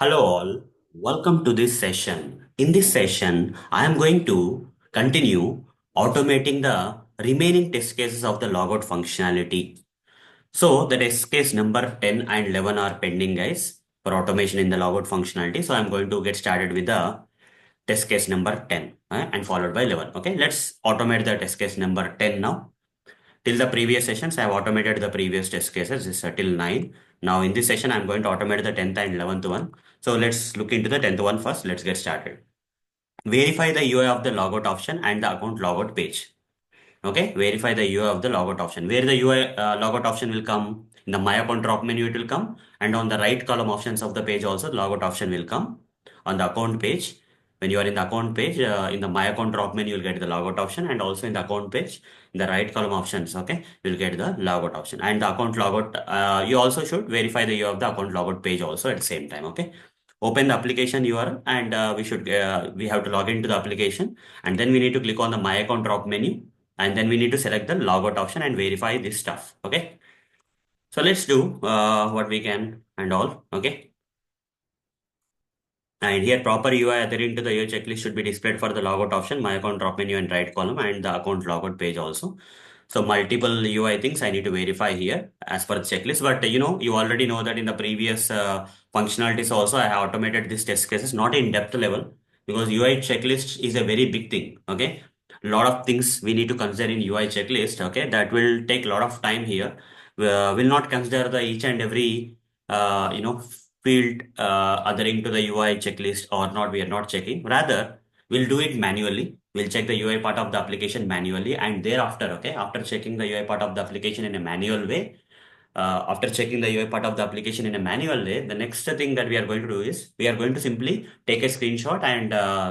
Hello all, welcome to this session. In this session, I am going to continue automating the remaining test cases of the logout functionality. So the test case number 10 and 11 are pending guys for automation in the logout functionality. So I'm going to get started with the test case number 10 and followed by 11. Okay, let's automate the test case number 10 now. Till the previous sessions, I have automated the previous test cases. This is till 9. Now in this session, I'm going to automate the 10th and 11th one. So let's look into the 10th one first. Let's get started. Verify the UI of the logout option and the account logout page. Okay, verify the UI of the logout option. Where the UI logout option will come in the my account drop menu, it will come, and on the right column options of the page also logout option will come on the account page. When you are in the account page, in the my account drop menu, you'll get the logout option, and also in the account page, in the right column options, okay, you'll get the logout option and the account logout. You also should verify the UI of the account logout page also at the same time. Okay, open the application URL and we have to log into the application, and then we need to click on the my account drop menu, and then we need to select the logout option and verify this stuff. Okay, so let's do what we can and all. Okay, and here proper UI adhering to the UI checklist should be displayed for the logout option, my account drop menu and right column, and the account logout page also. So multiple UI things I need to verify here as per the checklist. But you already know that in the previous functionalities also I have automated this test cases, not in depth level, because UI checklist is a very big thing. Okay, a lot of things we need to consider in UI checklist. Okay, that will take a lot of time here. Will not consider the each and every uh, you know field adhering to the UI checklist or not. We are not checking. Rather, we'll do it manually. We'll check the UI part of the application manually, and thereafter, okay, after checking the UI part of the application in a manual way, after checking the UI part of the application in a manual way, the next thing that we are going to do is we are going to simply take a screenshot and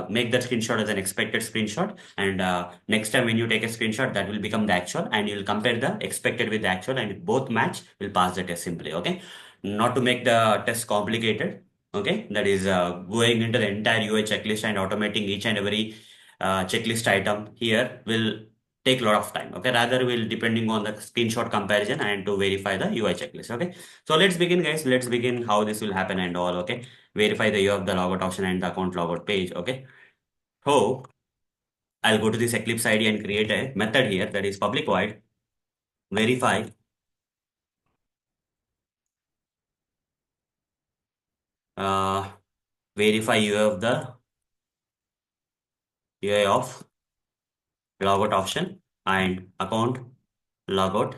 make that screenshot as an expected screenshot. And next time when you take a screenshot, that will become the actual, and you'll compare the expected with the actual, and if both match, will pass the test simply. Okay, not to make the test complicated. Okay, that is going into the entire UI checklist and automating each and every checklist item here will take a lot of time. Okay, rather we'll depending on the screenshot comparison and to verify the UI checklist. Okay, so let's begin guys. Let's begin how this will happen and all. Okay, verify the UI of the logout option and the account logout page. Okay, so I'll go to this Eclipse ID and create a method here that is public void verify uh, verify UI of logout option and account logout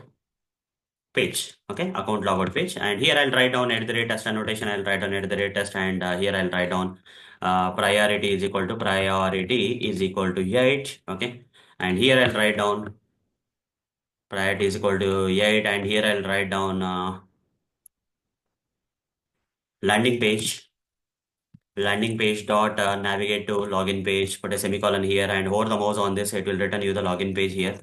page. Okay, account logout page, and here I'll write down at the rate test annotation. I'll write down at the rate test, and here I'll write down priority is equal to 8. Okay, and here I'll write down priority is equal to 8, and here I'll write down landing page dot navigate to login page, put a semicolon here and hold the mouse on this, it will return you the login page here.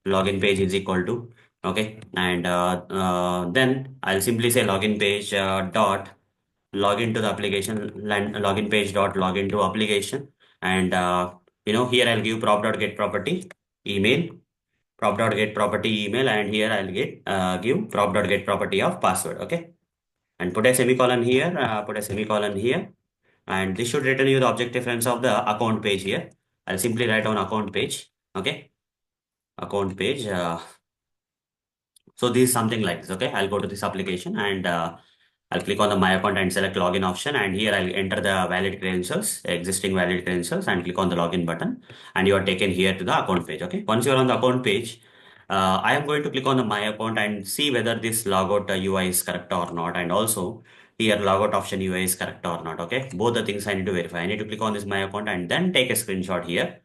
Login page is equal to, okay, and then I'll simply say login page dot login to the application, login page dot login to application, and here I'll give prop dot get property email, prop dot get property email, and here I'll get give prop dot get property of password. Okay, and put a semicolon here, and this should return you the object reference of the account page here. I'll simply write down account page. Okay, account page. So this is something like this. Okay, I'll go to this application and I'll click on the my account and select login option, and here I'll enter the valid credentials, existing valid credentials, and click on the login button, and you are taken here to the account page. Okay, once you're on the account page, I am going to click on the my account and see whether this logout UI is correct or not, and also here logout option UI is correct or not. Okay, both the things I need to verify. I need to click on this my account and then take a screenshot here.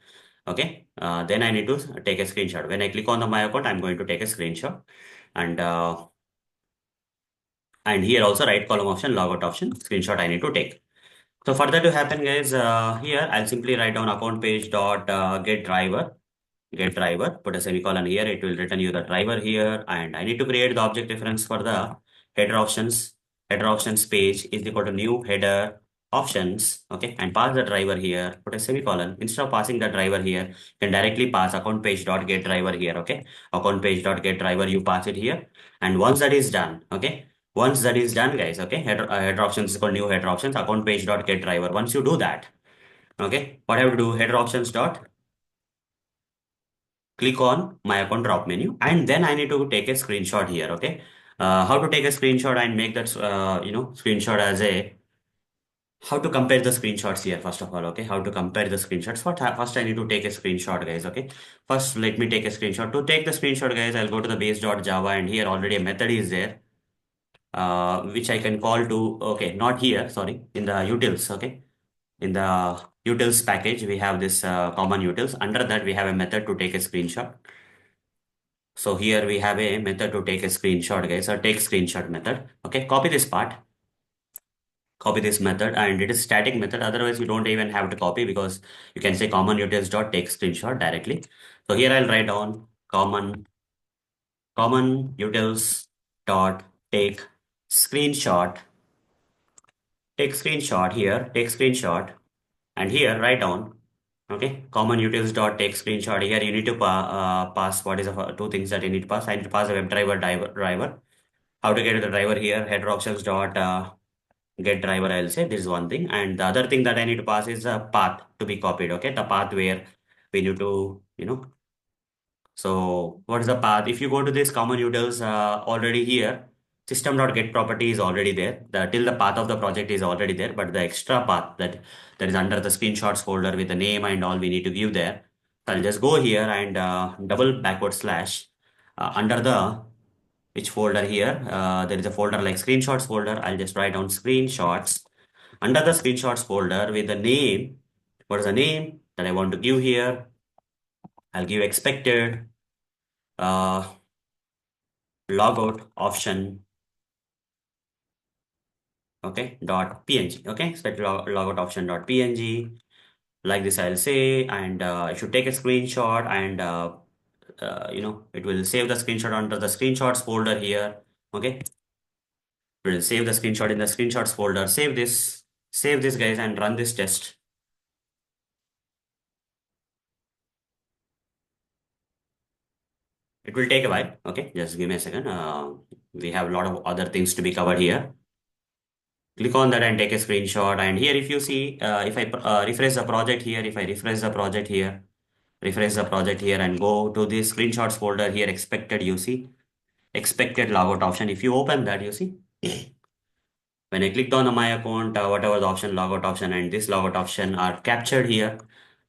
Okay, then I need to take a screenshot. When I click on the my account, I'm going to take a screenshot, and here also right column option, logout option, screenshot I need to take. So for that to happen guys, here I'll simply write down account page dot get driver, put a semicolon here, it will return you the driver here, and I need to create the object reference for the header options. Header options page is equal to new header options. Okay, and pass the driver here, put a semicolon. Instead of passing the driver here, you can directly pass account page dot get driver here. Okay, account page dot get driver, you pass it here, and once that is done, okay, Once that is done, guys, okay, header options is called new header options, account page dot get driver. Once you do that, okay, what I have to do, header options dot click on my account drop menu, and then I need to take a screenshot here, okay. How to take a screenshot and make that, screenshot as a, how to compare the screenshots here, first of all, okay, how to compare the screenshots. First I need to take a screenshot, guys, okay. First, let me take a screenshot. To take the screenshot, guys, I'll go to the base.java, and here already a method is there, which I can call to, okay, not here, sorry, in the utils, okay. In the utils package, we have this common utils. Under that, we have a method to take a screenshot. So here we have a method to take a screenshot, guys, or take screenshot method. Okay, copy this part, copy this method, and it is static method. Otherwise, you don't even have to copy, because you can say common utils dot take screenshot directly. So here I'll write down common utils dot screenshot, take screenshot here, take screenshot, and here write down, okay, common utils dot take screenshot. Here you need to pass what is the two things that you need to pass. I need to pass a web driver. How to get the driver here, header options dot get driver, I'll say this is one thing. And the other thing that I need to pass is a path to be copied, okay, the path where we need to, so what is the path? If you go to this common utils, already here, system.get property is already there. Till the path of the project is already there, but the extra path that is under the screenshots folder with the name and all we need to give there. So I'll just go here and double backward slash under the which folder here. There is a folder like screenshots folder. I'll just write down screenshots. Under the screenshots folder with the name, what is the name that I want to give here? I'll give expected uh, logout option, okay, dot png, okay, expected logout option dot png. Like this, I'll say, and I should take a screenshot, and it will save the screenshot under the screenshots folder here. Okay, it will save the screenshot in the screenshots folder. Save this, guys, and run this test. It will take a while. Okay, just give me a second. We have a lot of other things to be covered here. Click on that and take a screenshot. And here, if you see, if I refresh the project here, if I refresh the project here, refresh the project here, and go to the screenshots folder here, expected, you see, expected logout option. If you open that, you see, when I clicked on the my account, whatever the option, logout option, and this logout option are captured here.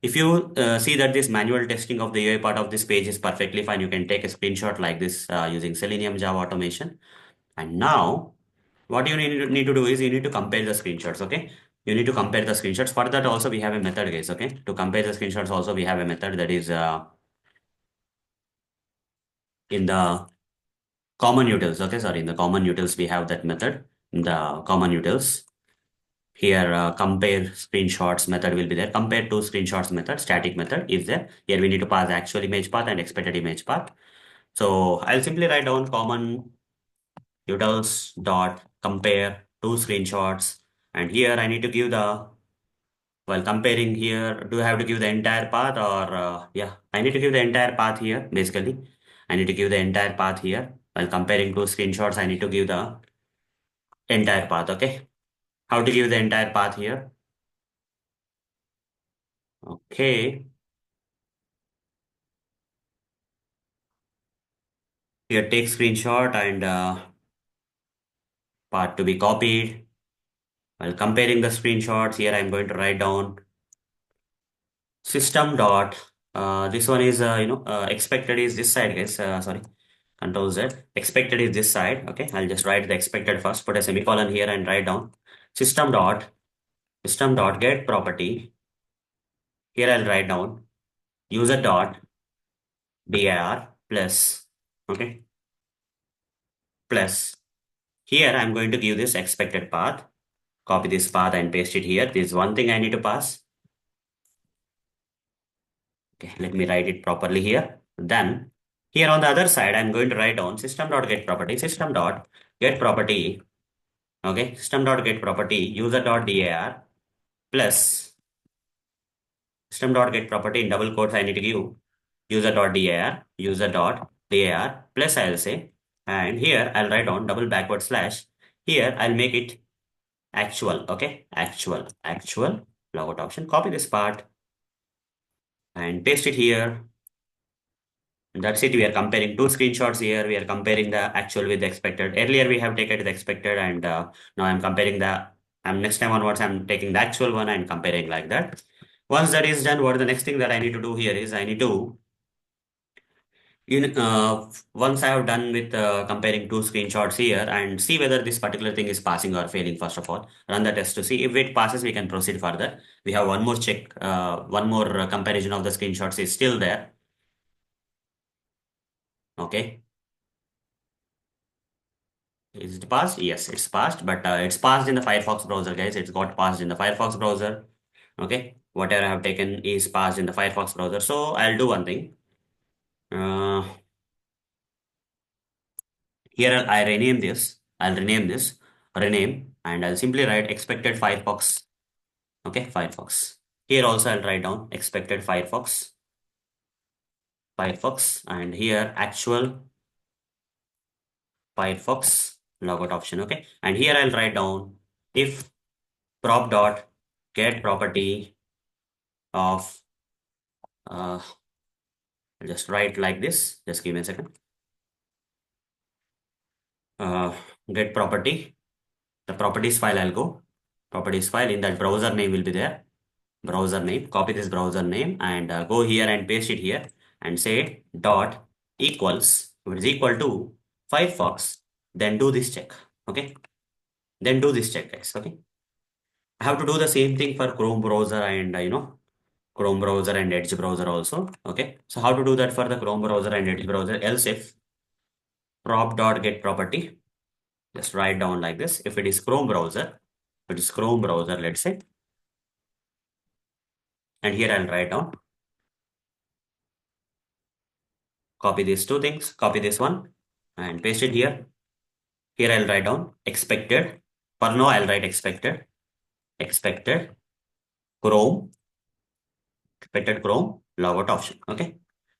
If you see that this manual testing of the UI part of this page is perfectly fine, you can take a screenshot like this using Selenium Java automation. And now, what you need to do is you need to compare the screenshots, okay? You need to compare the screenshots. For that also we have a method, guys, okay? To compare the screenshots also we have a method that is in the common utils, okay? Sorry, in the common utils we have that method. In the common utils, here compare screenshots method will be there. Compare to screenshots method, static method is there. Here we need to pass actual image path and expected image path. So I'll simply write down common utils dot compare two screenshots, and here I need to give the, while comparing here, do I have to give the entire path, or yeah, I need to give the entire path here. Basically I need to give the entire path here. While comparing two screenshots, I need to give the entire path. Okay, how to give the entire path here? Okay, here take screenshot and path to be copied. While comparing the screenshots, here I'm going to write down system dot, this one is expected is this side, guys, sorry, control Z, expected is this side. Okay, I'll just write the expected first, put a semicolon here and write down system dot get property. Here I'll write down user dot dir plus, okay, plus, here I'm going to give this expected path, copy this path and paste it here. This is one thing I need to pass. Okay, let me write it properly here. Then here on the other side, I'm going to write down system.get property, system.get property. Okay, system.get property, user.dir plus system.get property in double quotes. I need to give user.dir plus I'll say, and here I'll write down double backward slash Here, I'll make it actual. Okay, actual logout option. Copy this part and paste it here. That's it. We are comparing two screenshots here. We are comparing the actual with the expected. Earlier we have taken the expected, and now I'm comparing the. Next time onwards, I'm taking the actual one and comparing like that. Once that is done, what the next thing that I need to do here is I need to once I have done with comparing two screenshots here and see whether this particular thing is passing or failing. First of all, run the test to see if it passes. We can proceed further. We have one more check. One more comparison of the screenshots is still there. Okay. Is it passed? Yes, it's passed, but it's passed in the Firefox browser, guys. It's got passed in the Firefox browser. Okay, whatever I have taken is passed in the Firefox browser. So I'll do one thing. Uh, Here I rename this. I'll rename this, rename, and I'll simply write expected Firefox. Okay, Firefox. Here also I'll write down expected Firefox, and here actual Firefox logout option. Okay, and here I'll write down if prop dot get property of uh, I'll just write like this. Just give me a second. Uh, get property. The properties file I'll go. Properties file in that browser name will be there. Browser name. Copy this browser name and go here and paste it here and say dot equals. If it is equal to Firefox, then do this check. Okay. Then do this check, guys. Okay. I have to do the same thing for Chrome browser and Chrome browser and Edge browser also. Okay. So how to do that for the Chrome browser and Edge browser? Else if prop dot get property. Just write down like this. If it is Chrome browser, if it is Chrome browser, let's say, and here I'll write down, copy these two things, copy this one and paste it here. Here I'll write down expected. For now, I'll write expected Chrome, expected Chrome logout option. Okay.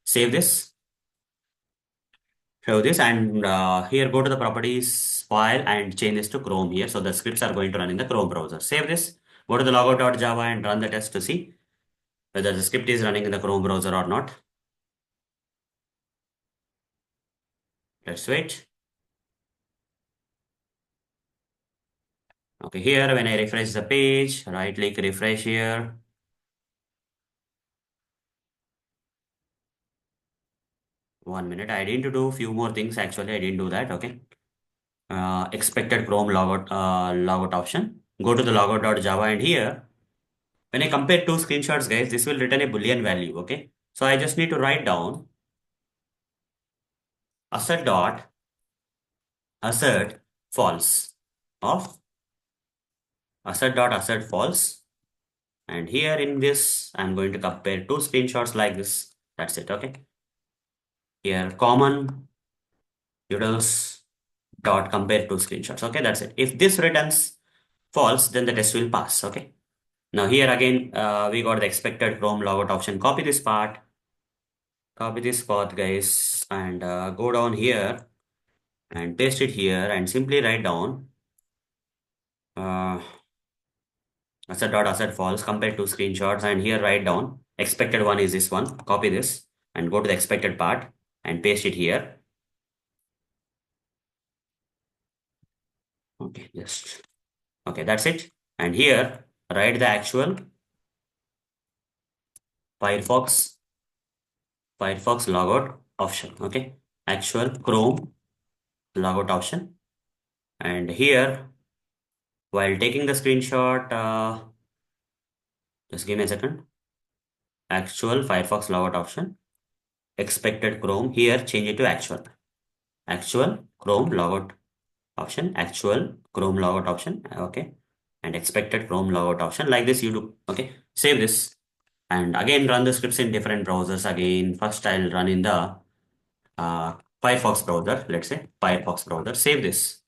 Save this, show this, and here go to the properties file and change this to Chrome here. So the scripts are going to run in the Chrome browser. Save this, go to the logout.java and run the test to see whether the script is running in the Chrome browser or not. Let's wait. Okay, here when I refresh the page, right click refresh here. One minute. I didn't do few more things actually. I didn't do that. Okay. Expected Chrome logout option. Go to the logout.java and here when I compare two screenshots, guys, this will return a Boolean value. Okay. So I just need to write down assert dot assert false of assert dot assert false. And here in this, I'm going to compare two screenshots like this. That's it. Okay. Here common utils dot compare two screenshots. Okay, that's it. If this returns false, then the test will pass. Okay. Now here again, we got the expected Chrome logout option. Copy this path, guys, and go down here and paste it here and simply write down uh, asset false compare two screenshots and here write down expected one is this one. Copy this and go to the expected part and paste it here. Okay, just okay, that's it. And here write the actual Firefox logout option. Okay, actual Chrome logout option. And here, while taking the screenshot, just give me a second. Actual Firefox logout option. Expected Chrome. Here, change it to actual. Actual Chrome logout option. Actual Chrome logout option. Okay. And expected Chrome logout option. Like this, you do. Okay. Save this. And again, run the scripts in different browsers. Again, first I'll run in the Firefox browser. Let's say Firefox browser. Save this.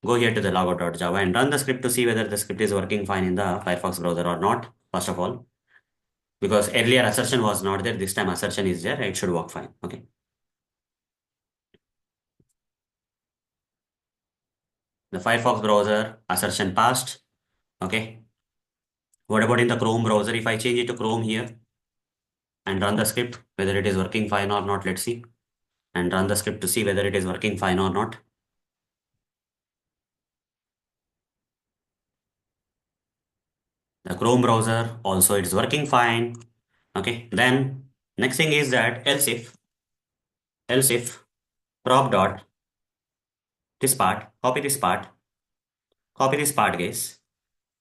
Go here to the logout.java and run the script to see whether the script is working fine in the Firefox browser or not, first of all. Because earlier assertion was not there, this time assertion is there, it should work fine. Okay. The Firefox browser assertion passed. Okay. What about in the Chrome browser? If I change it to Chrome here and run the script, whether it is working fine or not, let's see. And run the script to see whether it is working fine or not. The Chrome browser also it's working fine. Okay. Then next thing is that else if prop dot copy this part guys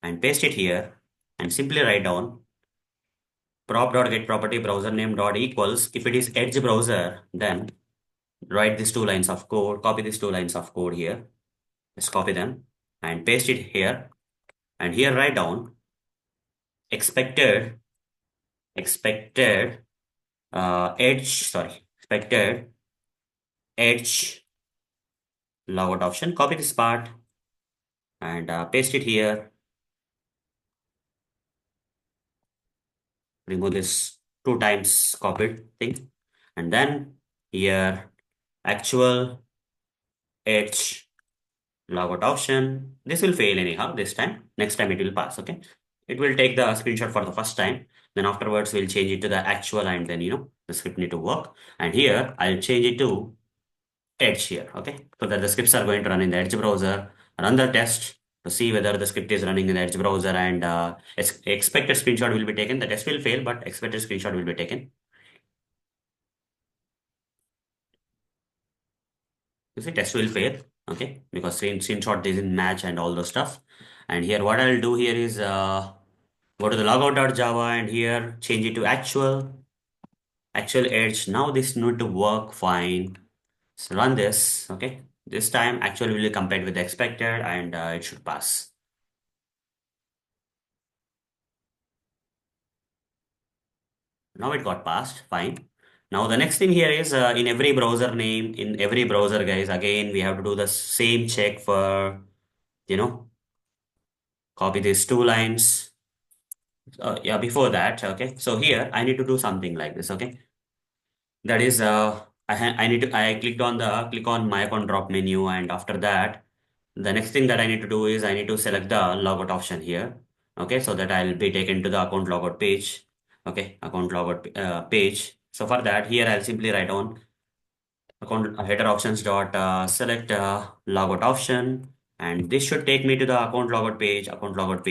and paste it here and simply write down prop.getProperty browser name dot equals. If it is Edge browser, then write these two lines of code, copy these two lines of code here. Just copy them and paste it here. And here write down expected, expected expected edge logout option. Copy this part and paste it here. Remove this two times copied thing. And then here actual edge logout option. This will fail anyhow this time. Next time it will pass. Okay. It will take the screenshot for the first time. Then afterwards we'll change it to the actual and then the script need to work. And here I'll change it to Edge here. Okay. So that the scripts are going to run in the Edge browser. Run the test to see whether the script is running in the Edge browser and expected screenshot will be taken. The test will fail, but expected screenshot will be taken. You see, test will fail. Okay, because screenshot doesn't match and all those stuff. And here, what I'll do here is go to the logout.java and here change it to actual edge. Now this need to work fine. So run this. Okay, this time actual will be compared with the expected and it should pass. Now it got passed. Fine. Now the next thing here is in every browser name, in every browser, guys. Again, we have to do the same check for you know copy these two lines. Yeah, before that, okay. So here I need to do something like this, okay. That is, I clicked on the click on my account drop menu, and after that, the next thing that I need to do is I need to select the logout option here, okay, so that I'll be taken to the account logout page, okay, account logout page. So for that, here I'll simply write on account header options dot select logout option, and this should take me to the account logout page, account logout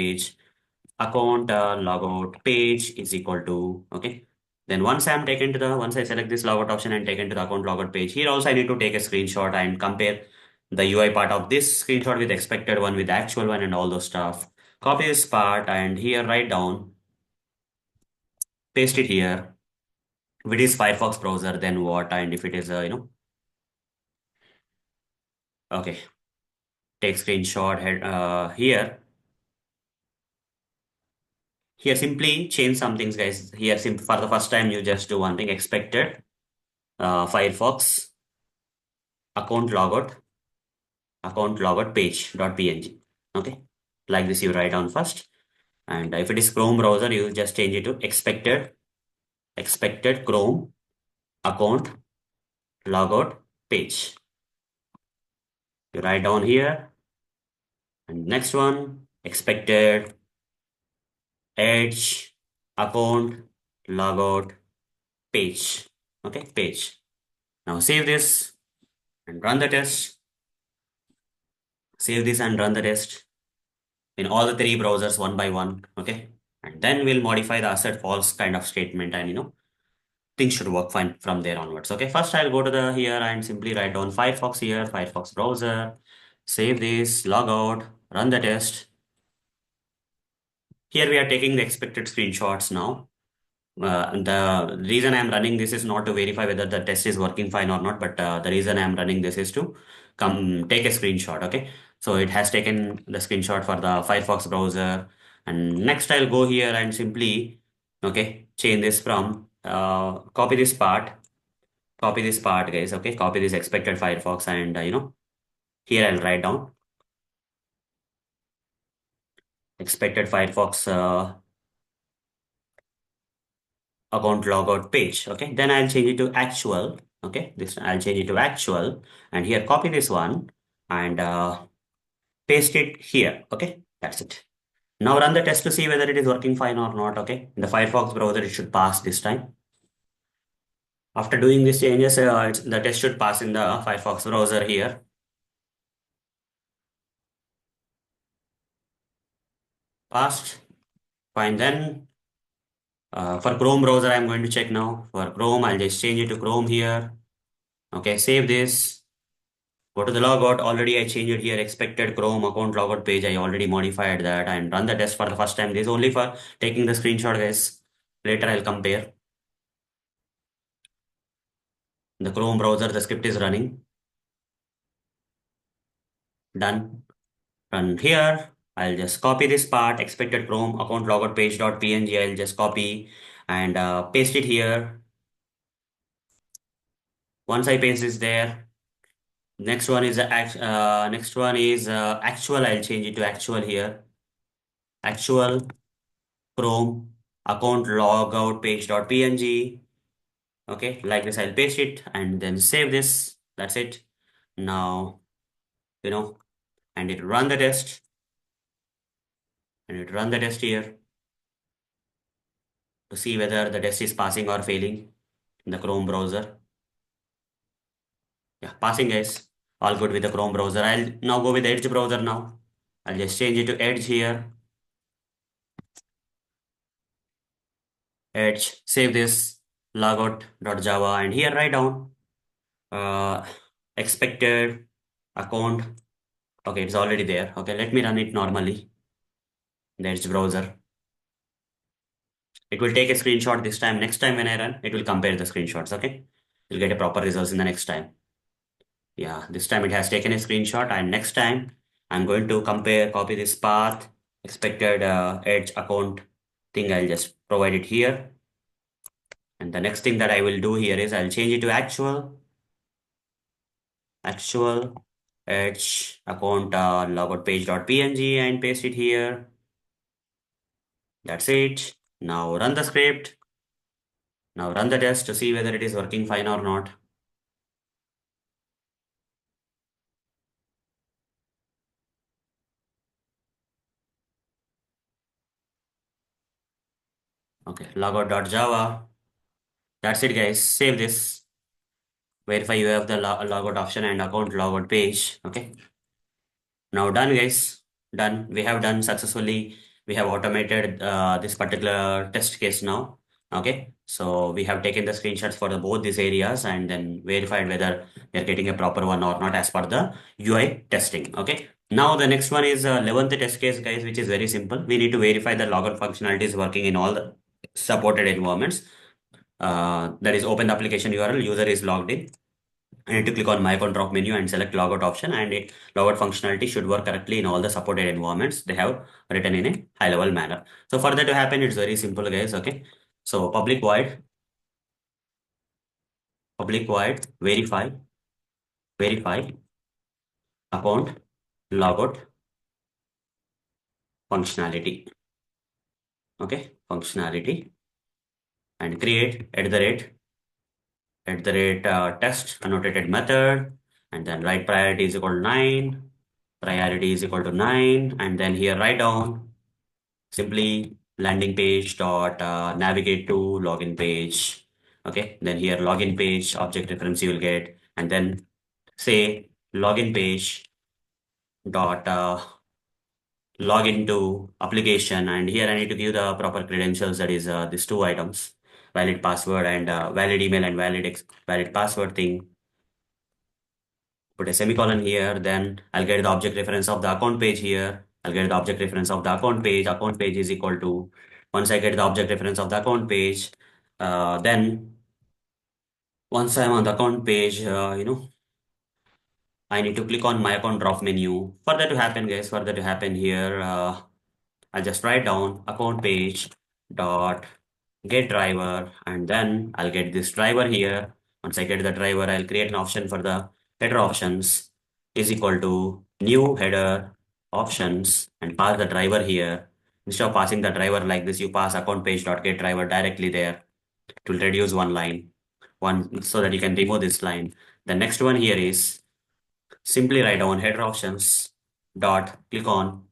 page is equal to okay. Then once I select this logout option and taken to the account logout page, here also I need to take a screenshot and compare the UI part of this screenshot with the expected one with the actual one and all those stuff. Copy this part and here write down, paste it here. If it is Firefox browser, then what? And if it is okay, take screenshot head here. Here simply change some things, guys. Here for the first time you just do one thing, expected Firefox account logout page dot png. Okay, like this you write down first, and if it is Chrome browser, you just change it to expected Chrome account logout page. You write down here, and next one expected Edge account logout page. Okay, page. Now save this and run the test. Save this and run the test in all the three browsers one by one. Okay. And then we'll modify the assert false kind of statement and things should work fine from there onwards. Okay. First I'll go to the here and simply write down Firefox here, Firefox browser, save this, log out, run the test. Here we are taking the expected screenshots now. The reason I'm running this is not to verify whether the test is working fine or not, but the reason I'm running this is to come take a screenshot. Okay, so it has taken the screenshot for the Firefox browser, and next I'll go here and simply okay change this from copy this part, guys. Okay, copy this expected Firefox, and here I'll write down expected Firefox account logout page. Okay, then I'll change it to actual. Okay, this I'll change it to actual, and here copy this one and paste it here. Okay, that's it. Now run the test to see whether it is working fine or not. Okay, in the Firefox browser, it should pass this time. After doing these changes, the test should pass in the Firefox browser here. Passed. Fine. Then for Chrome browser, I'm going to check now. For Chrome, I'll just change it to Chrome here. Okay, save this. Go to the logout. Already I changed it here. Expected Chrome account logout page. I already modified that and run the test for the first time. This is only for taking the screenshot, guys. Later I'll compare. The Chrome browser, the script is running. Done. Run here. I'll just copy this part. Expected Chrome account logout page.png. I'll just copy and paste it here. Once I paste this there, next one is actual. I'll change it to actual here. Actual Chrome account logout page.png. Okay, like this, I'll paste it and then save this. That's it. Now, you know, and it run the test and it run the test here to see whether the test is passing or failing in the Chrome browser. Yeah, passing guys. All good with the Chrome browser. I'll now go with the Edge browser now. I'll just change it to Edge here. Edge, save this, logout.java, and here write down uh, expected account. Okay, it's already there. Okay, let me run it normally in the Edge browser. It will take a screenshot this time. Next time when I run, it will compare the screenshots. Okay, you'll get a proper results in the next time. Yeah, this time it has taken a screenshot, and next time I'm going to compare, copy this path, expected Edge account thing. I'll just provide it here. And the next thing that I will do here is I'll change it to actual Edge account logout page.png and paste it here. That's it. Now run the script. Now run the test to see whether it is working fine or not. Okay, logout.java. That's it, guys. Save this. Verify you have the logout option and account logout page. Okay. Now done, guys. Done. We have done successfully. We have automated this particular test case now. Okay. So we have taken the screenshots for both these areas and then verified whether they're getting a proper one or not as per the UI testing. Okay. Now the next one is 11th test case, guys, which is very simple. We need to verify the logout functionality is working in all the supported environments. That is open the application URL, user is logged in. I need to click on my account drop menu and select logout option, and logout functionality should work correctly in all the supported environments they have written in a high level manner. So for that to happen, it's very simple, guys. Okay. So public void verify account logout functionality. Okay. Functionality and create test annotated method, and then write priority is equal to 9, priority is equal to 9, and then here write down simply landing page dot navigate to login page. Okay, then here login page object reference you will get, and then say login page dot login to application, and here I need to give the proper credentials, that is these two items, valid password and valid email and valid password thing. Put a semicolon here, then I'll get the object reference of the account page here. I'll get the object reference of the account page. Account page is equal to, once I get the object reference of the account page, then once I'm on the account page, I need to click on my account drop menu. For that to happen, guys, for that to happen here, I'll just write down account page dot get driver, and then I'll get this driver here. Once I get the driver, I'll create an option for the header options is equal to new header options and pass the driver here. Instead of passing the driver like this, you pass account page dot get driver directly there. It will reduce one line, one so that you can remove this line. The next one here is simply write down header options dot click on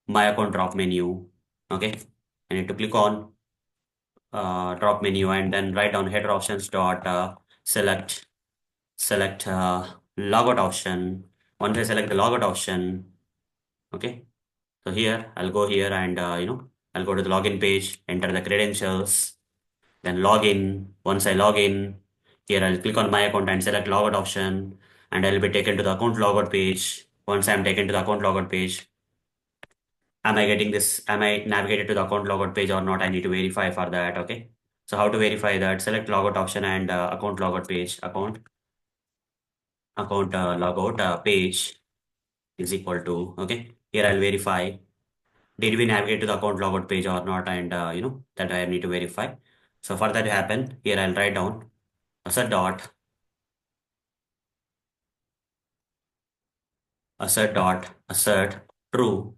my account drop menu. Okay, I need to click on drop menu and then write down header options dot select logout option. Once I select the logout option, okay, so here I'll go here and I'll go to the login page, enter the credentials, then log in. Once I log in, here I'll click on my account and select logout option, and I'll be taken to the account logout page. Once I'm taken to the account logout page, am I getting this? Am I navigated to the account logout page or not? I need to verify for that. Okay. So how to verify that? Select logout option and account logout page. Account logout page is equal to, okay. Here I'll verify. Did we navigate to the account logout page or not? And that I need to verify. So for that to happen, here I'll write down assert dot assert true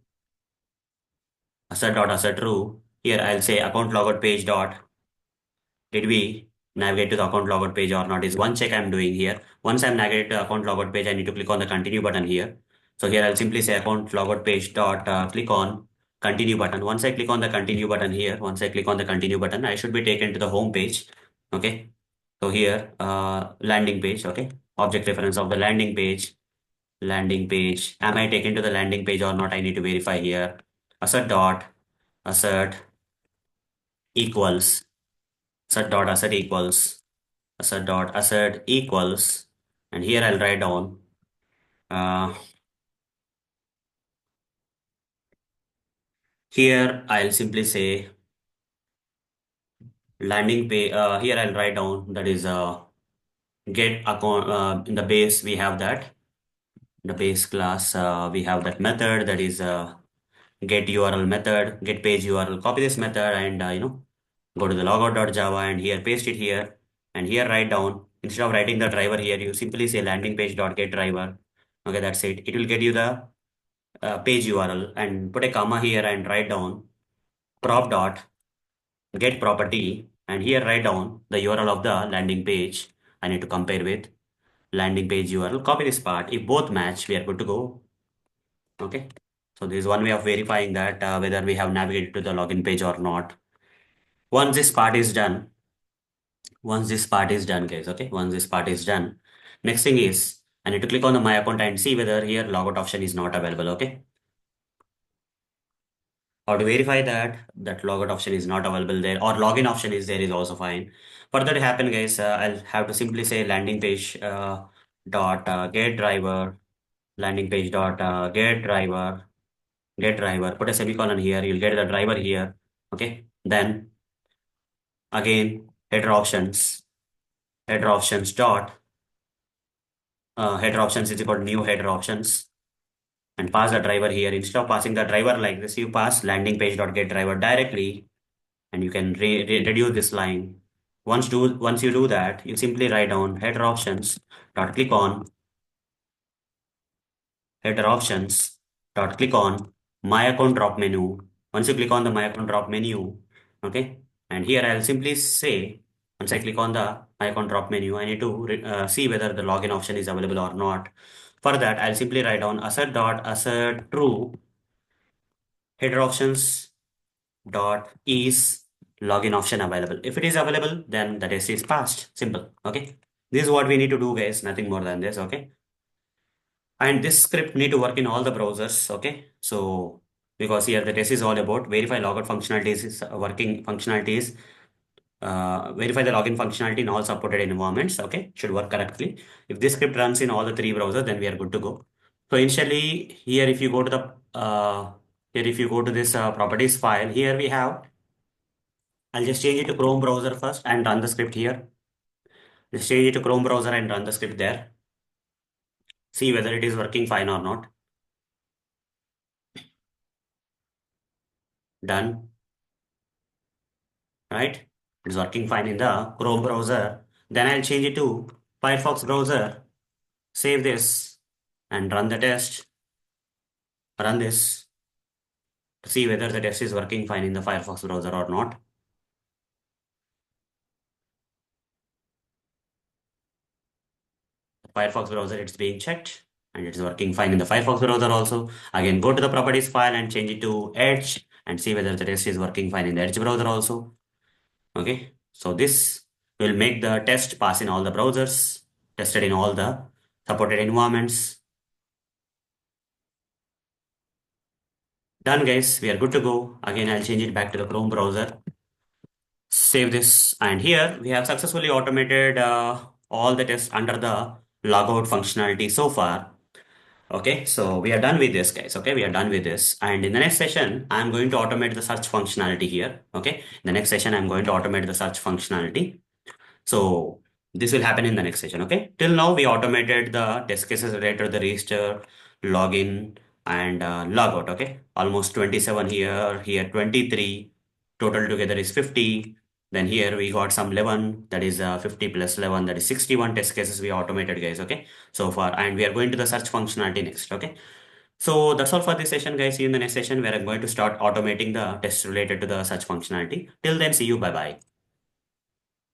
assert true. Here I'll say account logout page dot did we navigate to the account logout page or not is one check I'm doing here. Once I'm navigated to the account logout page, I need to click on the continue button here. So here I'll simply say account logout page dot click on continue button. Once I click on the continue button here, once I click on the continue button, I should be taken to the home page. Okay. So here landing page. Okay. Object reference of the landing page. Am I taken to the landing page or not? I need to verify here. Assert dot assert equals assert dot assert equals assert dot assert equals, and here I'll write down here I'll simply say landing page. Here I'll write down that is get account in the base we have that the base class we have that method that is get URL method, get page URL. Copy this method and go to the logout.java and here paste it here, and here write down, instead of writing the driver here, you simply say landing page dot get driver. Okay, that's it. It will get you the page URL, and put a comma here and write down prop dot get property, and here write down the URL of the landing page. I need to compare with landing page URL. Copy this part. If both match, we are good to go. Okay. So this is one way of verifying that whether we have navigated to the login page or not. Once this part is done, once this part is done, guys, okay, once this part is done, next thing is I need to click on the my account and see whether here logout option is not available. Okay. How to verify that logout option is not available there, or login option is there is also fine. For that to happen, guys, I'll have to simply say landing page dot get driver, landing page dot get driver, put a semicolon here, you'll get the driver here. Okay, then again header options dot header options is equal to new header options, and pass the driver here. Instead of passing the driver like this, you pass landing page dot get driver directly, and you can reduce this line. Once you do that, you simply write down header options dot click on header options dot click on my account drop menu. Once you click on the my account drop menu, okay, and here I'll simply say, once I click on the my account drop menu, I need to see whether the login option is available or not. For that, I'll simply write down assert true header options dot is login option available. If it is available, then the test is passed. Simple. Okay. This is what we need to do, guys. Nothing more than this. Okay. And this script need to work in all the browsers. Okay. So because here the test is all about verify logout functionalities is working functionalities. Verify the login functionality in all supported environments. Okay. Should work correctly. If this script runs in all the three browsers, then we are good to go. So initially here, if you go to the here, if you go to this properties file, here we have, I'll just change it to Chrome browser first and run the script here. Just change it to Chrome browser and run the script there. See whether it is working fine or not. Done. Right? It's working fine in the Chrome browser. Then I'll change it to Firefox browser. Save this and run the test. Run this to see whether the test is working fine in the Firefox browser or not. The Firefox browser, it's being checked. and it is working fine in the Firefox browser also. Again, go to the properties file and change it to Edge and see whether the test is working fine in the Edge browser also. Okay, so this will make the test pass in all the browsers, tested in all the supported environments. Done, guys. We are good to go. Again, I'll change it back to the Chrome browser. Save this, and here we have successfully automated all the tests under the logout functionality so far. Okay, so we are done with this, guys. Okay, we are done with this. And in the next session, I'm going to automate the search functionality here. Okay, in the next session, I'm going to automate the search functionality. So this will happen in the next session. Okay. Till now, we automated the test cases related to the register, login, and logout. Okay. Almost 27 here, here 23. Total together is 50. Then here we got some 11, that is 50 plus 11, that is 61 test cases we automated, guys. Okay. So far, and we are going to the search functionality next. Okay. So that's all for this session, guys. See you in the next session where I'm going to start automating the tests related to the search functionality. Till then, see you. Bye bye.